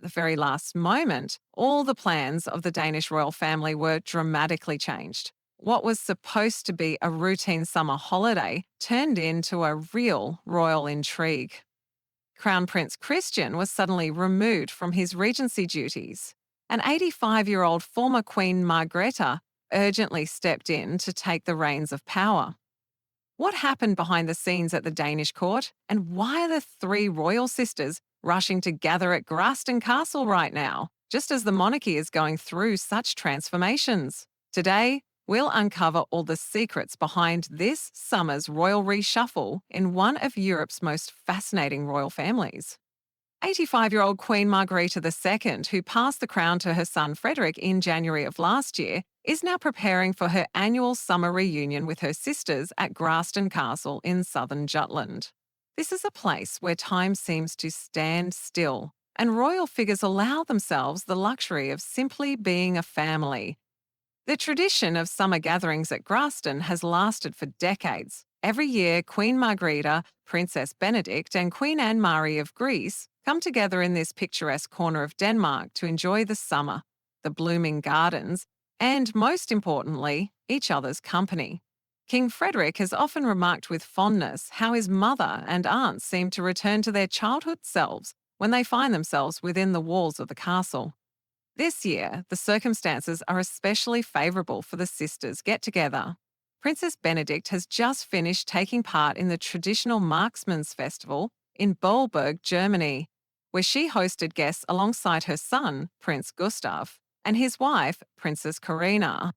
the very last moment, all the plans of the Danish royal family were dramatically changed. What was supposed to be a routine summer holiday turned into a real royal intrigue. Crown Prince Christian was suddenly removed from his regency duties. An 85-year-old former Queen Margrethe urgently stepped in to take the reins of power. What happened behind the scenes at the Danish court, and why are the three royal sisters rushing to gather at Gråsten Castle right now, just as the monarchy is going through such transformations? Today, we'll uncover all the secrets behind this summer's royal reshuffle in one of Europe's most fascinating royal families. 85-year-old Queen Margrethe II, who passed the crown to her son Frederick in January of last year, is now preparing for her annual summer reunion with her sisters at Gråsten Castle in southern Jutland. This is a place where time seems to stand still, and royal figures allow themselves the luxury of simply being a family. The tradition of summer gatherings at Gråsten has lasted for decades. Every year, Queen Margrethe, Princess Benedikte, and Queen Anne-Marie of Greece come together in this picturesque corner of Denmark to enjoy the summer, the blooming gardens, and, most importantly, each other's company. King Frederick has often remarked with fondness how his mother and aunts seem to return to their childhood selves when they find themselves within the walls of the castle. This year, the circumstances are especially favourable for the sisters' get-together. Princess Benedikte has just finished taking part in the traditional Marksman's Festival in Böllberg, Germany, where she hosted guests alongside her son, Prince Gustav, and his wife, Princess Carina.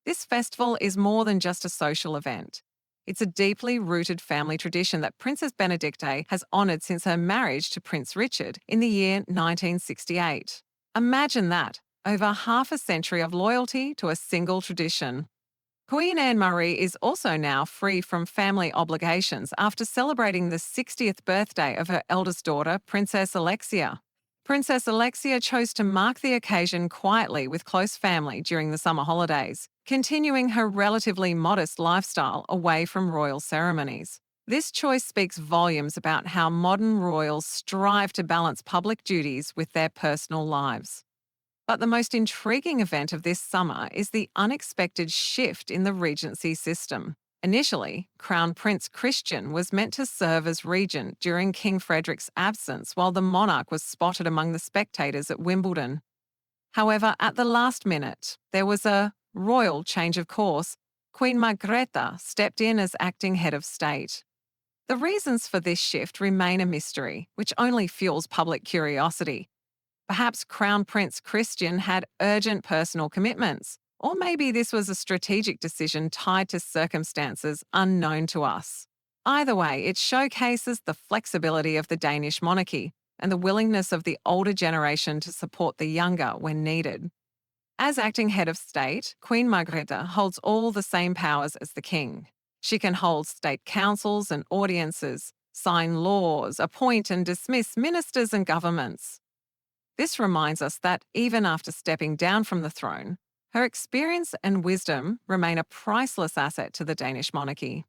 This festival is more than just a social event. It's a deeply rooted family tradition that Princess Benedikte has honoured since her marriage to Prince Richard in the year 1968. Imagine that, over half a century of loyalty to a single tradition. Queen Anne-Marie is also now free from family obligations after celebrating the 60th birthday of her eldest daughter, Princess Alexia. Princess Alexia chose to mark the occasion quietly with close family during the summer holidays, continuing her relatively modest lifestyle away from royal ceremonies. This choice speaks volumes about how modern royals strive to balance public duties with their personal lives. But the most intriguing event of this summer is the unexpected shift in the regency system. Initially, Crown Prince Christian was meant to serve as regent during King Frederick's absence while the monarch was spotted among the spectators at Wimbledon. However, at the last minute, there was a royal change of course. Queen Margrethe stepped in as acting head of state. The reasons for this shift remain a mystery, which only fuels public curiosity. Perhaps Crown Prince Christian had urgent personal commitments, or maybe this was a strategic decision tied to circumstances unknown to us. Either way, it showcases the flexibility of the Danish monarchy and the willingness of the older generation to support the younger when needed. As acting head of state, Queen Margrethe holds all the same powers as the king. She can hold state councils and audiences, sign laws, appoint and dismiss ministers and governments. This reminds us that even after stepping down from the throne, her experience and wisdom remain a priceless asset to the Danish monarchy.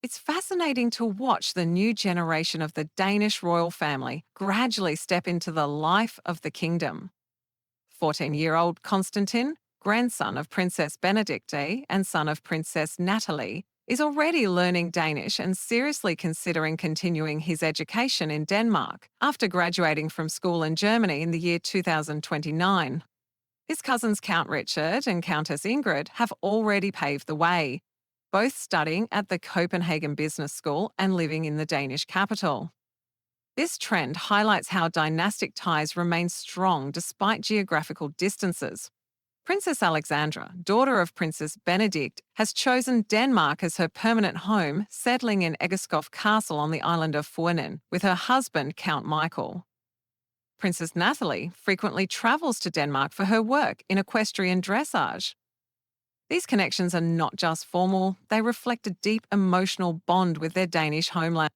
It's fascinating to watch the new generation of the Danish royal family gradually step into the life of the kingdom. 14-year-old Constantin, grandson of Princess Benedikte and son of Princess Natalie, is already learning Danish and seriously considering continuing his education in Denmark after graduating from school in Germany in the year 2029. His cousins Count Richard and Countess Ingrid have already paved the way, both studying at the Copenhagen Business School and living in the Danish capital. This trend highlights how dynastic ties remain strong despite geographical distances. Princess Alexandra, daughter of Princess Benedikte, has chosen Denmark as her permanent home, settling in Egeskov Castle on the island of Funen with her husband, Count Michael. Princess Natalie frequently travels to Denmark for her work in equestrian dressage. These connections are not just formal, they reflect a deep emotional bond with their Danish homeland.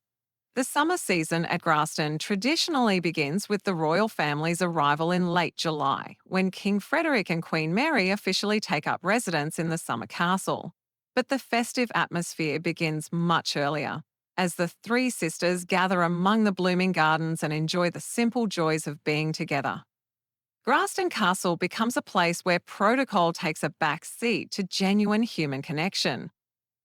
The summer season at Gråsten traditionally begins with the royal family's arrival in late July, when King Frederick and Queen Mary officially take up residence in the summer castle. But the festive atmosphere begins much earlier, as the three sisters gather among the blooming gardens and enjoy the simple joys of being together. Gråsten Castle becomes a place where protocol takes a back seat to genuine human connection.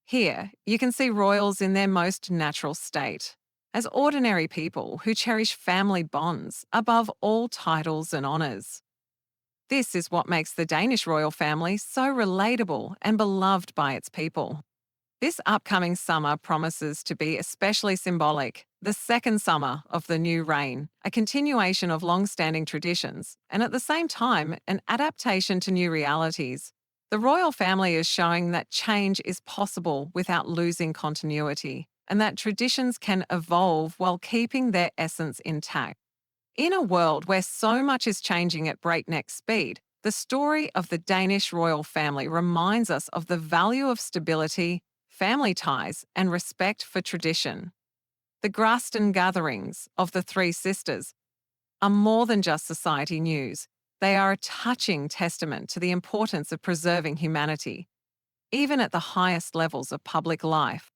Here, you can see royals in their most natural state, as ordinary people who cherish family bonds above all titles and honours. This is what makes the Danish royal family so relatable and beloved by its people. This upcoming summer promises to be especially symbolic, the second summer of the new reign, a continuation of long-standing traditions, and at the same time, an adaptation to new realities. The royal family is showing that change is possible without losing continuity, and that traditions can evolve while keeping their essence intact. In a world where so much is changing at breakneck speed, the story of the Danish royal family reminds us of the value of stability, family ties, and respect for tradition. The Gråsten gatherings of the three sisters are more than just society news. They are a touching testament to the importance of preserving humanity, even at the highest levels of public life.